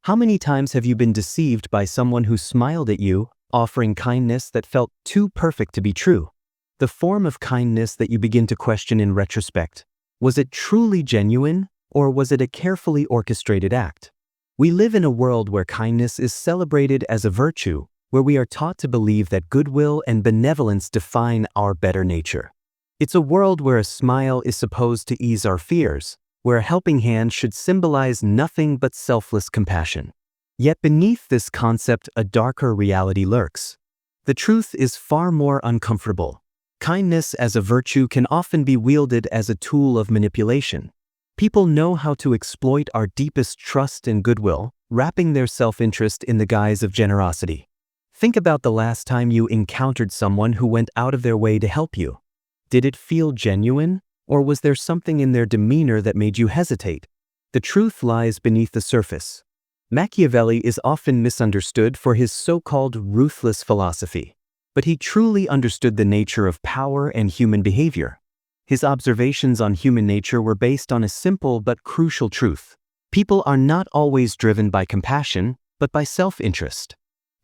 How many times have you been deceived by someone who smiled at you, offering kindness that felt too perfect to be true? The form of kindness that you begin to question in retrospect. Was it truly genuine, or was it a carefully orchestrated act? We live in a world where kindness is celebrated as a virtue, where we are taught to believe that goodwill and benevolence define our better nature. It's a world where a smile is supposed to ease our fears, where a helping hand should symbolize nothing but selfless compassion. Yet beneath this concept, a darker reality lurks. The truth is far more uncomfortable. Kindness as a virtue can often be wielded as a tool of manipulation. People know how to exploit our deepest trust and goodwill, wrapping their self-interest in the guise of generosity. Think about the last time you encountered someone who went out of their way to help you. Did it feel genuine, or was there something in their demeanor that made you hesitate? The truth lies beneath the surface. Machiavelli is often misunderstood for his so-called ruthless philosophy, but he truly understood the nature of power and human behavior. His observations on human nature were based on a simple but crucial truth. People are not always driven by compassion, but by self-interest.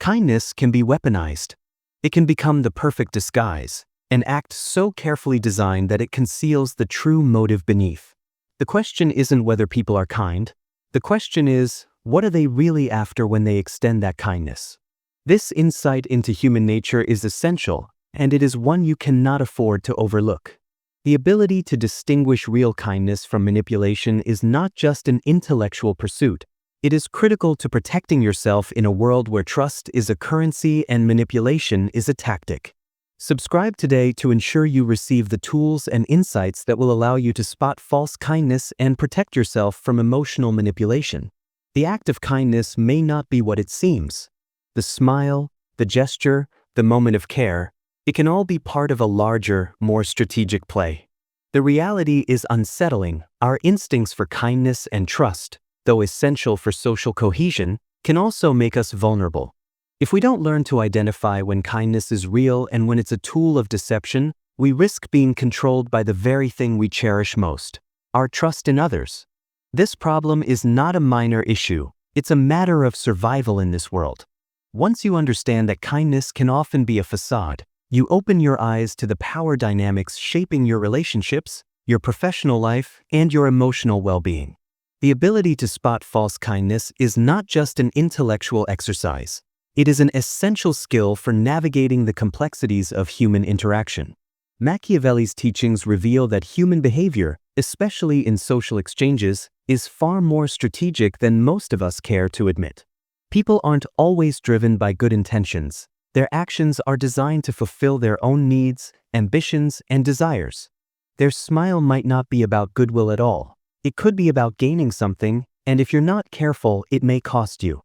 Kindness can be weaponized. It can become the perfect disguise, an act so carefully designed that it conceals the true motive beneath. The question isn't whether people are kind. The question is, what are they really after when they extend that kindness? This insight into human nature is essential, and it is one you cannot afford to overlook. The ability to distinguish real kindness from manipulation is not just an intellectual pursuit. It is critical to protecting yourself in a world where trust is a currency and manipulation is a tactic. Subscribe today to ensure you receive the tools and insights that will allow you to spot false kindness and protect yourself from emotional manipulation. The act of kindness may not be what it seems. The smile, the gesture, the moment of care, it can all be part of a larger, more strategic play. The reality is unsettling. Our instincts for kindness and trust, though essential for social cohesion, can also make us vulnerable. If we don't learn to identify when kindness is real and when it's a tool of deception, we risk being controlled by the very thing we cherish most, our trust in others. This problem is not a minor issue. It's a matter of survival in this world. Once you understand that kindness can often be a facade, you open your eyes to the power dynamics shaping your relationships, your professional life, and your emotional well-being. The ability to spot false kindness is not just an intellectual exercise. It is an essential skill for navigating the complexities of human interaction. Machiavelli's teachings reveal that human behavior, especially in social exchanges, is far more strategic than most of us care to admit. People aren't always driven by good intentions. Their actions are designed to fulfill their own needs, ambitions, and desires. Their smile might not be about goodwill at all. It could be about gaining something, and if you're not careful, it may cost you.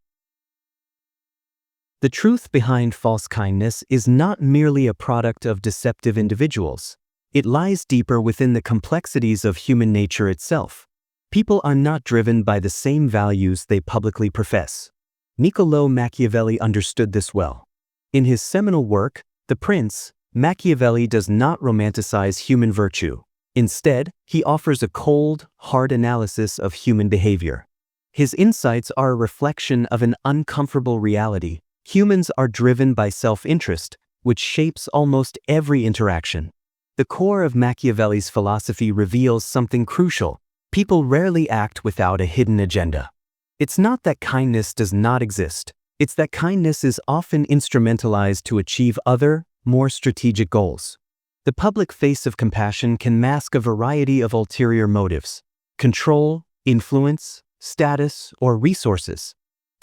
The truth behind false kindness is not merely a product of deceptive individuals. It lies deeper within the complexities of human nature itself. People are not driven by the same values they publicly profess. Niccolò Machiavelli understood this well. In his seminal work, The Prince, Machiavelli does not romanticize human virtue. Instead, he offers a cold, hard analysis of human behavior. His insights are a reflection of an uncomfortable reality. Humans are driven by self-interest, which shapes almost every interaction. The core of Machiavelli's philosophy reveals something crucial. People rarely act without a hidden agenda. It's not that kindness does not exist. It's that kindness is often instrumentalized to achieve other, more strategic goals. The public face of compassion can mask a variety of ulterior motives: control, influence, status, or resources.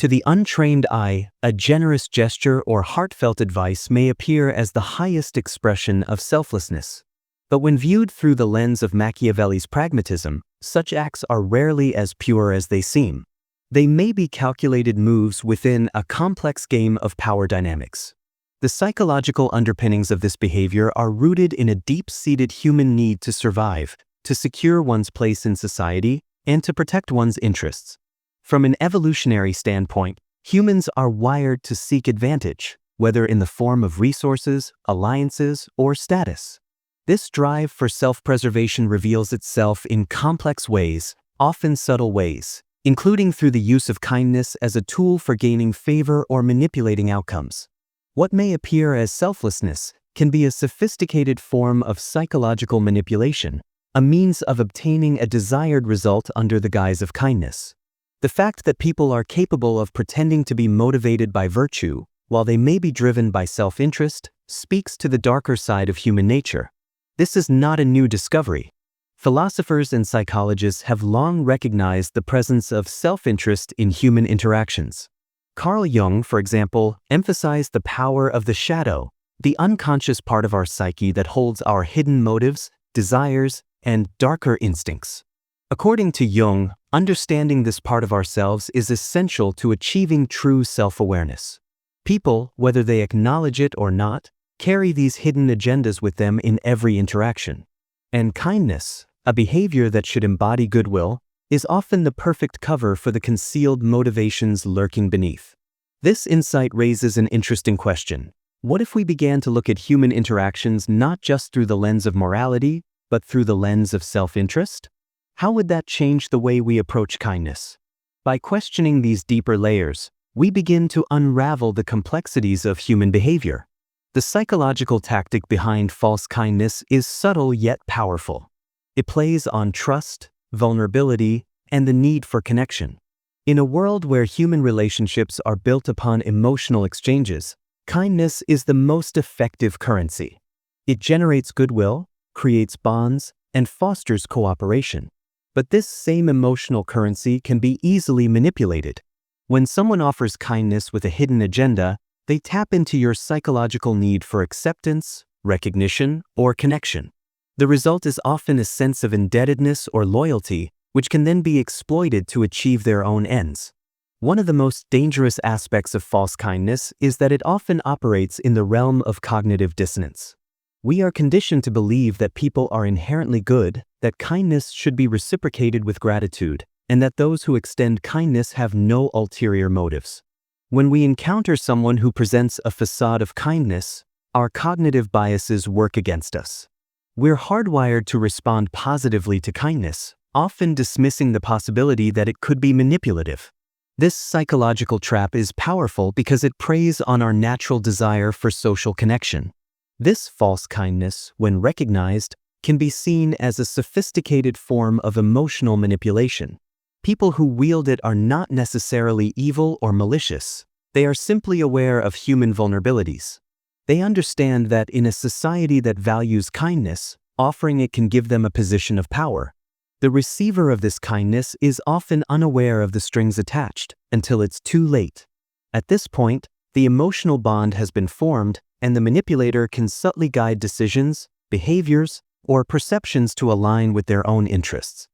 To the untrained eye, a generous gesture or heartfelt advice may appear as the highest expression of selflessness. But when viewed through the lens of Machiavelli's pragmatism, such acts are rarely as pure as they seem. They may be calculated moves within a complex game of power dynamics. The psychological underpinnings of this behavior are rooted in a deep-seated human need to survive, to secure one's place in society, and to protect one's interests. From an evolutionary standpoint, humans are wired to seek advantage, whether in the form of resources, alliances, or status. This drive for self-preservation reveals itself in complex ways, often subtle ways. including through the use of kindness as a tool for gaining favor or manipulating outcomes. What may appear as selflessness can be a sophisticated form of psychological manipulation, a means of obtaining a desired result under the guise of kindness. The fact that people are capable of pretending to be motivated by virtue, while they may be driven by self-interest, speaks to the darker side of human nature. This is not a new discovery. Philosophers and psychologists have long recognized the presence of self-interest in human interactions. Carl Jung, for example, emphasized the power of the shadow, the unconscious part of our psyche that holds our hidden motives, desires, and darker instincts. According to Jung, understanding this part of ourselves is essential to achieving true self-awareness. People, whether they acknowledge it or not, carry these hidden agendas with them in every interaction. And kindness, a behavior that should embody goodwill, is often the perfect cover for the concealed motivations lurking beneath. This insight raises an interesting question. What if we began to look at human interactions not just through the lens of morality, but through the lens of self-interest? How would that change the way we approach kindness? By questioning these deeper layers, we begin to unravel the complexities of human behavior. The psychological tactic behind false kindness is subtle yet powerful. It plays on trust, vulnerability, and the need for connection. In a world where human relationships are built upon emotional exchanges, kindness is the most effective currency. It generates goodwill, creates bonds, and fosters cooperation. But this same emotional currency can be easily manipulated. When someone offers kindness with a hidden agenda, they tap into your psychological need for acceptance, recognition, or connection. The result is often a sense of indebtedness or loyalty, which can then be exploited to achieve their own ends. One of the most dangerous aspects of false kindness is that it often operates in the realm of cognitive dissonance. We are conditioned to believe that people are inherently good, that kindness should be reciprocated with gratitude, and that those who extend kindness have no ulterior motives. When we encounter someone who presents a facade of kindness, our cognitive biases work against us. We're hardwired to respond positively to kindness, often dismissing the possibility that it could be manipulative. This psychological trap is powerful because it preys on our natural desire for social connection. This false kindness, when recognized, can be seen as a sophisticated form of emotional manipulation. People who wield it are not necessarily evil or malicious. They are simply aware of human vulnerabilities. They understand that in a society that values kindness, offering it can give them a position of power. The receiver of this kindness is often unaware of the strings attached until it's too late. At this point, the emotional bond has been formed, and the manipulator can subtly guide decisions, behaviors, or perceptions to align with their own interests.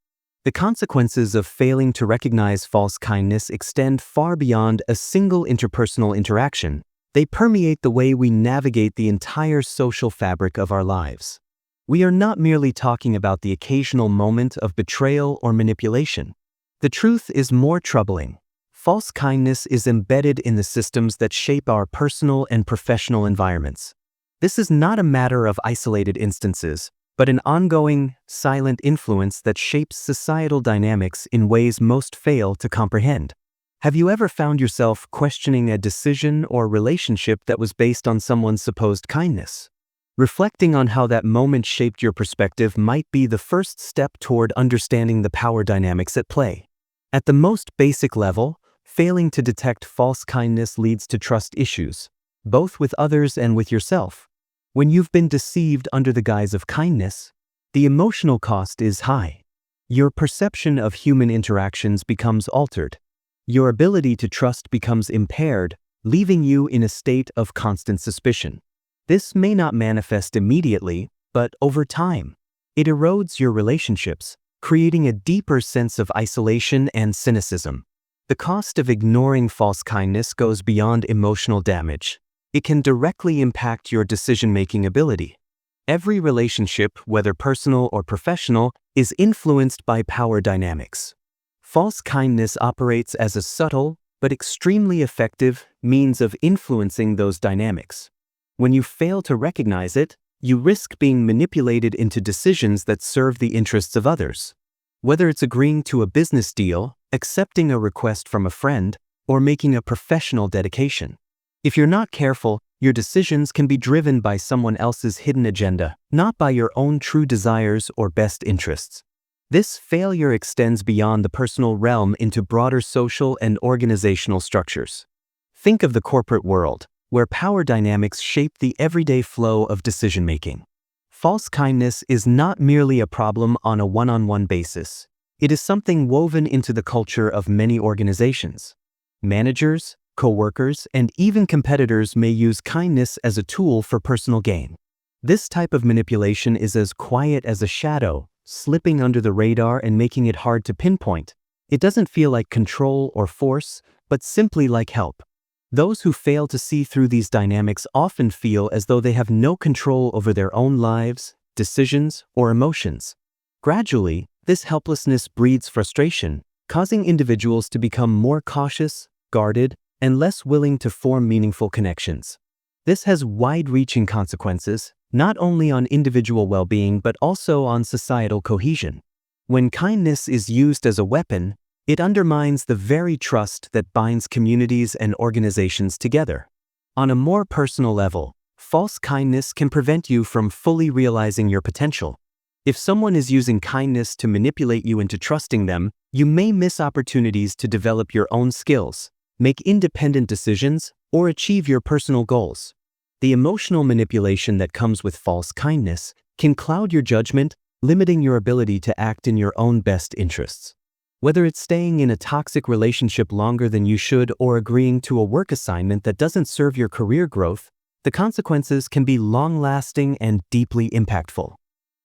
The consequences of failing to recognize false kindness extend far beyond a single interpersonal interaction. They permeate the way we navigate the entire social fabric of our lives. We are not merely talking about the occasional moment of betrayal or manipulation. The truth is more troubling. False kindness is embedded in the systems that shape our personal and professional environments. This is not a matter of isolated instances, but an ongoing, silent influence that shapes societal dynamics in ways most fail to comprehend. Have you ever found yourself questioning a decision or relationship that was based on someone's supposed kindness? Reflecting on how that moment shaped your perspective might be the first step toward understanding the power dynamics at play. At the most basic level, failing to detect false kindness leads to trust issues, both with others and with yourself. When you've been deceived under the guise of kindness, the emotional cost is high. Your perception of human interactions becomes altered. Your ability to trust becomes impaired, leaving you in a state of constant suspicion. This may not manifest immediately, but over time, it erodes your relationships, creating a deeper sense of isolation and cynicism. The cost of ignoring false kindness goes beyond emotional damage. It can directly impact your decision-making ability. Every relationship, whether personal or professional, is influenced by power dynamics. False kindness operates as a subtle, but extremely effective means of influencing those dynamics. When you fail to recognize it, you risk being manipulated into decisions that serve the interests of others. Whether it's agreeing to a business deal, accepting a request from a friend, or making a professional dedication. If you're not careful, your decisions can be driven by someone else's hidden agenda, not by your own true desires or best interests. This failure extends beyond the personal realm into broader social and organizational structures. Think of the corporate world, where power dynamics shape the everyday flow of decision-making. False kindness is not merely a problem on a one-on-one basis. It is something woven into the culture of many organizations. Managers, co-workers, and even competitors may use kindness as a tool for personal gain. This type of manipulation is as quiet as a shadow, slipping under the radar and making it hard to pinpoint. It doesn't feel like control or force, but simply like help. Those who fail to see through these dynamics often feel as though they have no control over their own lives, decisions, or emotions. Gradually, this helplessness breeds frustration, causing individuals to become more cautious, guarded, and less willing to form meaningful connections. This has wide-reaching consequences, not only on individual well-being but also on societal cohesion. When kindness is used as a weapon, it undermines the very trust that binds communities and organizations together. On a more personal level, false kindness can prevent you from fully realizing your potential. If someone is using kindness to manipulate you into trusting them, you may miss opportunities to develop your own skills, make independent decisions, or achieve your personal goals. The emotional manipulation that comes with false kindness can cloud your judgment, limiting your ability to act in your own best interests. Whether it's staying in a toxic relationship longer than you should or agreeing to a work assignment that doesn't serve your career growth, the consequences can be long-lasting and deeply impactful.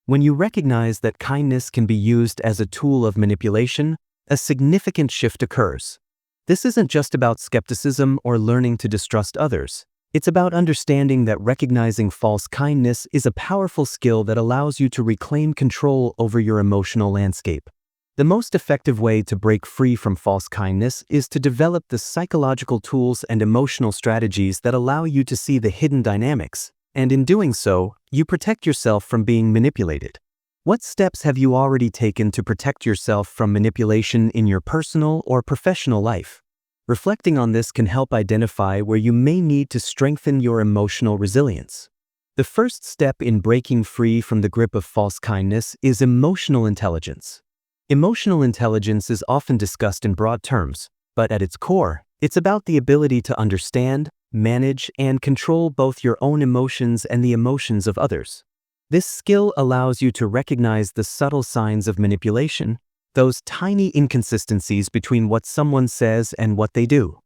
When you recognize that kindness can be used as a tool of manipulation, a significant shift occurs. This isn't just about skepticism or learning to distrust others. It's about understanding that recognizing false kindness is a powerful skill that allows you to reclaim control over your emotional landscape. The most effective way to break free from false kindness is to develop the psychological tools and emotional strategies that allow you to see the hidden dynamics, and in doing so, you protect yourself from being manipulated. What steps have you already taken to protect yourself from manipulation in your personal or professional life? Reflecting on this can help identify where you may need to strengthen your emotional resilience. The first step in breaking free from the grip of false kindness is emotional intelligence. Emotional intelligence is often discussed in broad terms, but at its core, it's about the ability to understand, manage, and control both your own emotions and the emotions of others. This skill allows you to recognize the subtle signs of manipulation, those tiny inconsistencies between what someone says and what they do.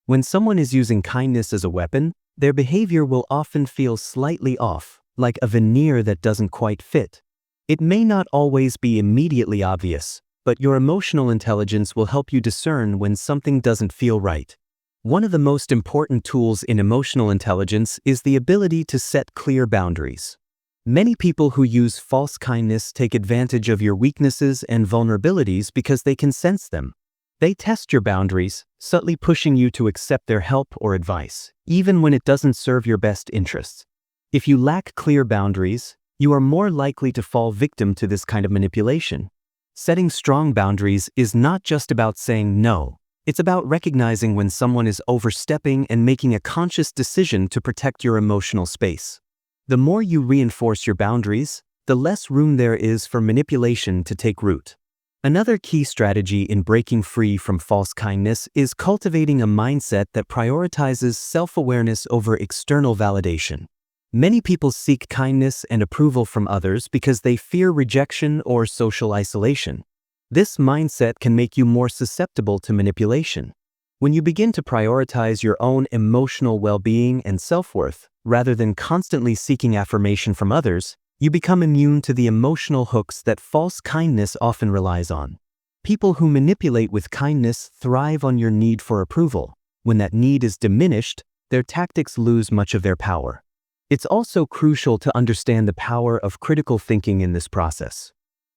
When someone is using kindness as a weapon, their behavior will often feel slightly off, like a veneer that doesn't quite fit. It may not always be immediately obvious, but your emotional intelligence will help you discern when something doesn't feel right. One of the most important tools in emotional intelligence is the ability to set clear boundaries. Many people who use false kindness take advantage of your weaknesses and vulnerabilities because they can sense them. They test your boundaries, subtly pushing you to accept their help or advice, even when it doesn't serve your best interests. If you lack clear boundaries, you are more likely to fall victim to this kind of manipulation. Setting strong boundaries is not just about saying no. It's about recognizing when someone is overstepping and making a conscious decision to protect your emotional space. The more you reinforce your boundaries, the less room there is for manipulation to take root. Another key strategy in breaking free from false kindness is cultivating a mindset that prioritizes self-awareness over external validation. Many people seek kindness and approval from others because they fear rejection or social isolation. This mindset can make you more susceptible to manipulation. When you begin to prioritize your own emotional well-being and self-worth, rather than constantly seeking affirmation from others, you become immune to the emotional hooks that false kindness often relies on. People who manipulate with kindness thrive on your need for approval. When that need is diminished, their tactics lose much of their power. It's also crucial to understand the power of critical thinking in this process.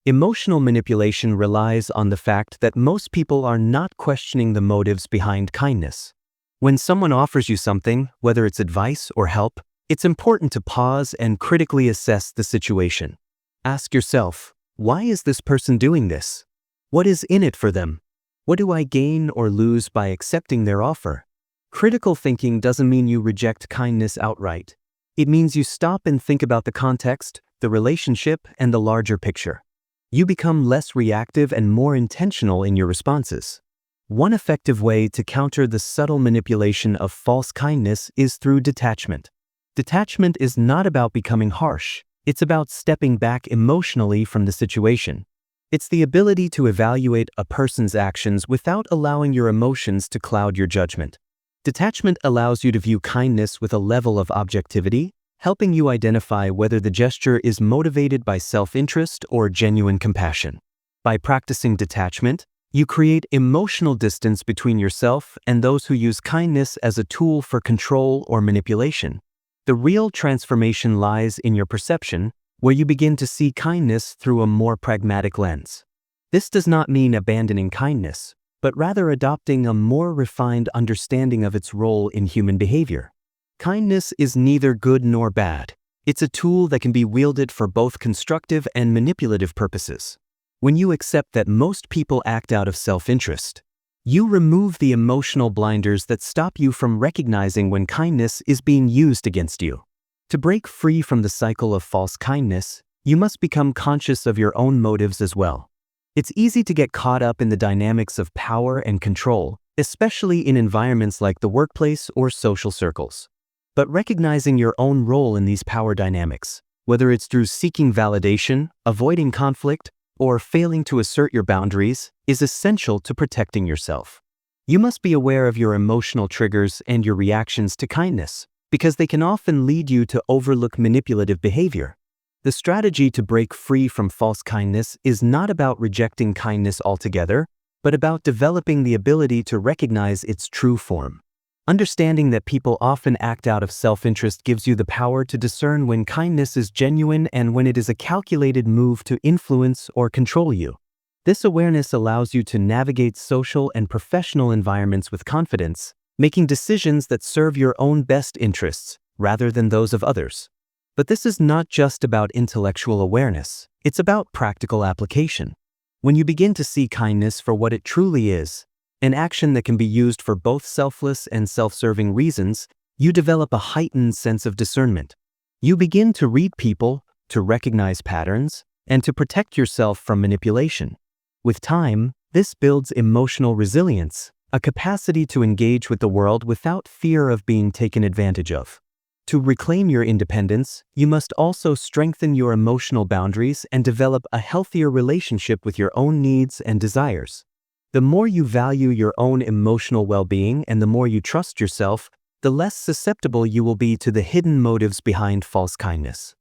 Emotional manipulation relies on the fact that most people are not questioning the motives behind kindness. When someone offers you something, whether it's advice or help, it's important to pause and critically assess the situation. Ask yourself, why is this person doing this? What is in it for them? What do I gain or lose by accepting their offer? Critical thinking doesn't mean you reject kindness outright. It means you stop and think about the context, the relationship, and the larger picture. You become less reactive and more intentional in your responses. One effective way to counter the subtle manipulation of false kindness is through detachment. Detachment is not about becoming harsh. It's about stepping back emotionally from the situation. It's the ability to evaluate a person's actions without allowing your emotions to cloud your judgment. Detachment allows you to view kindness with a level of objectivity, helping you identify whether the gesture is motivated by self-interest or genuine compassion. By practicing detachment, you create emotional distance between yourself and those who use kindness as a tool for control or manipulation. The real transformation lies in your perception, where you begin to see kindness through a more pragmatic lens. This does not mean abandoning kindness, but rather adopting a more refined understanding of its role in human behavior. Kindness is neither good nor bad. It's a tool that can be wielded for both constructive and manipulative purposes. When you accept that most people act out of self-interest, you remove the emotional blinders that stop you from recognizing when kindness is being used against you. To break free from the cycle of false kindness, you must become conscious of your own motives as well. It's easy to get caught up in the dynamics of power and control, especially in environments like the workplace or social circles. But recognizing your own role in these power dynamics, whether it's through seeking validation, avoiding conflict, or failing to assert your boundaries, is essential to protecting yourself. You must be aware of your emotional triggers and your reactions to kindness, because they can often lead you to overlook manipulative behavior. The strategy to break free from false kindness is not about rejecting kindness altogether, but about developing the ability to recognize its true form. Understanding that people often act out of self-interest gives you the power to discern when kindness is genuine and when it is a calculated move to influence or control you. This awareness allows you to navigate social and professional environments with confidence, making decisions that serve your own best interests rather than those of others. But this is not just about intellectual awareness, it's about practical application. When you begin to see kindness for what it truly is, an action that can be used for both selfless and self-serving reasons, you develop a heightened sense of discernment. You begin to read people, to recognize patterns, and to protect yourself from manipulation. With time, this builds emotional resilience, a capacity to engage with the world without fear of being taken advantage of. To reclaim your independence, you must also strengthen your emotional boundaries and develop a healthier relationship with your own needs and desires. The more you value your own emotional well-being and the more you trust yourself, the less susceptible you will be to the hidden motives behind false kindness.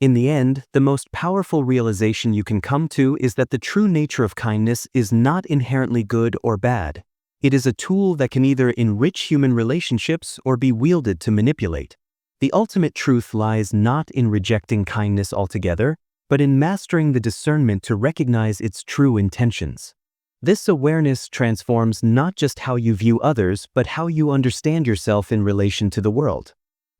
In the end, the most powerful realization you can come to is that the true nature of kindness is not inherently good or bad. It is a tool that can either enrich human relationships or be wielded to manipulate. The ultimate truth lies not in rejecting kindness altogether, but in mastering the discernment to recognize its true intentions. This awareness transforms not just how you view others, but how you understand yourself in relation to the world.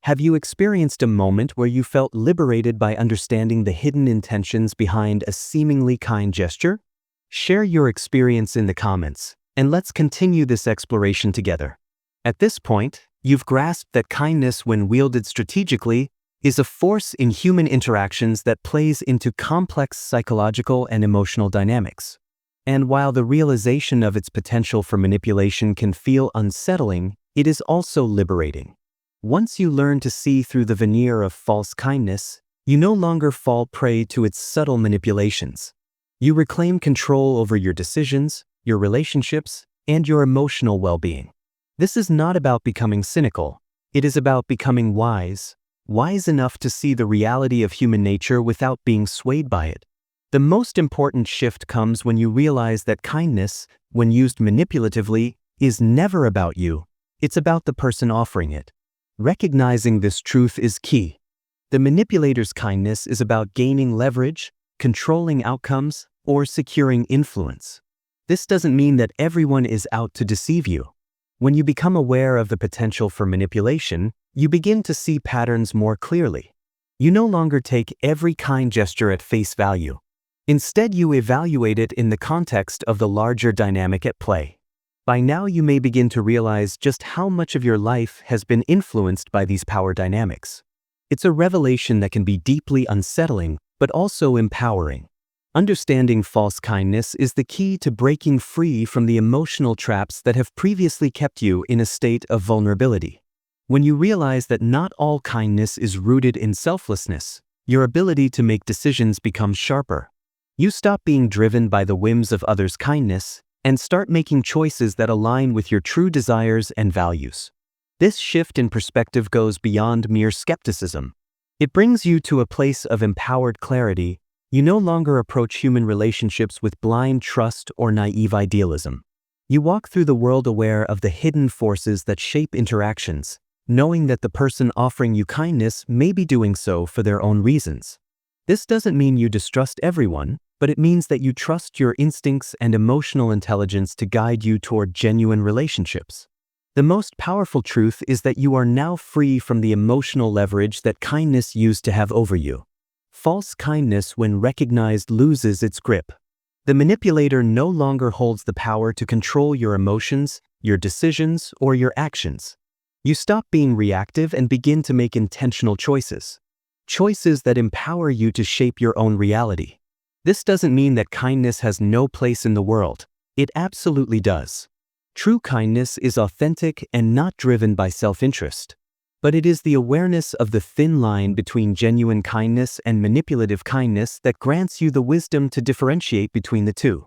Have you experienced a moment where you felt liberated by understanding the hidden intentions behind a seemingly kind gesture? Share your experience in the comments, and let's continue this exploration together. At this point, you've grasped that kindness, when wielded strategically, is a force in human interactions that plays into complex psychological and emotional dynamics. And while the realization of its potential for manipulation can feel unsettling, it is also liberating. Once you learn to see through the veneer of false kindness, you no longer fall prey to its subtle manipulations. You reclaim control over your decisions, your relationships, and your emotional well-being. This is not about becoming cynical. It is about becoming wise enough to see the reality of human nature without being swayed by it. The most important shift comes when you realize that kindness, when used manipulatively, is never about you. It's about the person offering it. Recognizing this truth is key. The manipulator's kindness is about gaining leverage, controlling outcomes, or securing influence. This doesn't mean that everyone is out to deceive you. When you become aware of the potential for manipulation, you begin to see patterns more clearly. You no longer take every kind gesture at face value. Instead, you evaluate it in the context of the larger dynamic at play. By now, you may begin to realize just how much of your life has been influenced by these power dynamics. It's a revelation that can be deeply unsettling, but also empowering. Understanding false kindness is the key to breaking free from the emotional traps that have previously kept you in a state of vulnerability. When you realize that not all kindness is rooted in selflessness, your ability to make decisions becomes sharper. You stop being driven by the whims of others' kindness and start making choices that align with your true desires and values. This shift in perspective goes beyond mere skepticism. It brings you to a place of empowered clarity. You no longer approach human relationships with blind trust or naive idealism. You walk through the world aware of the hidden forces that shape interactions, knowing that the person offering you kindness may be doing so for their own reasons. This doesn't mean you distrust everyone, but it means that you trust your instincts and emotional intelligence to guide you toward genuine relationships. The most powerful truth is that you are now free from the emotional leverage that kindness used to have over you. False kindness, when recognized, loses its grip. The manipulator no longer holds the power to control your emotions, your decisions, or your actions. You stop being reactive and begin to make intentional choices. Choices that empower you to shape your own reality. This doesn't mean that kindness has no place in the world. It absolutely does. True kindness is authentic and not driven by self-interest. But it is the awareness of the thin line between genuine kindness and manipulative kindness that grants you the wisdom to differentiate between the two.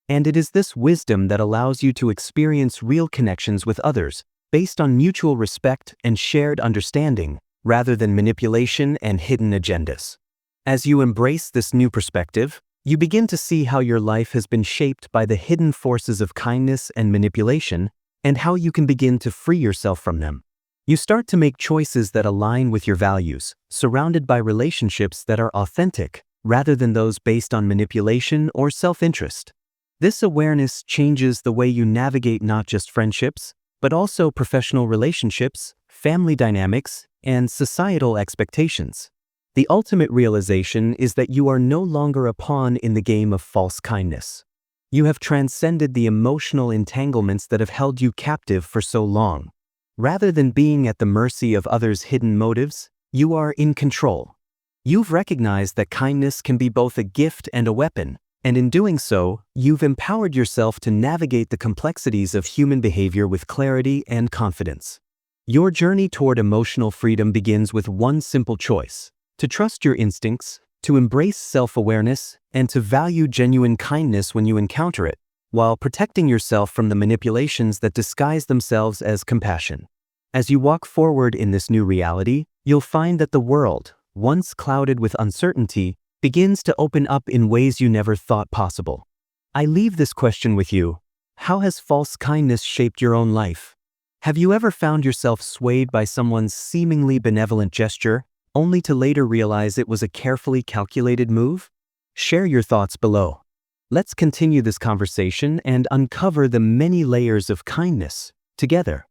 And it is this wisdom that allows you to experience real connections with others, based on mutual respect and shared understanding, rather than manipulation and hidden agendas. As you embrace this new perspective, you begin to see how your life has been shaped by the hidden forces of kindness and manipulation, and how you can begin to free yourself from them. You start to make choices that align with your values, surrounded by relationships that are authentic, rather than those based on manipulation or self-interest. This awareness changes the way you navigate not just friendships, but also professional relationships, family dynamics, and societal expectations. The ultimate realization is that you are no longer a pawn in the game of false kindness. You have transcended the emotional entanglements that have held you captive for so long. Rather than being at the mercy of others' hidden motives, you are in control. You've recognized that kindness can be both a gift and a weapon, and in doing so, you've empowered yourself to navigate the complexities of human behavior with clarity and confidence. Your journey toward emotional freedom begins with one simple choice: to trust your instincts, to embrace self-awareness, and to value genuine kindness when you encounter it, while protecting yourself from the manipulations that disguise themselves as compassion. As you walk forward in this new reality, you'll find that the world, once clouded with uncertainty, begins to open up in ways you never thought possible. I leave this question with you. How has false kindness shaped your own life? Have you ever found yourself swayed by someone's seemingly benevolent gesture, only to later realize it was a carefully calculated move? Share your thoughts below. Let's continue this conversation and uncover the many layers of kindness together.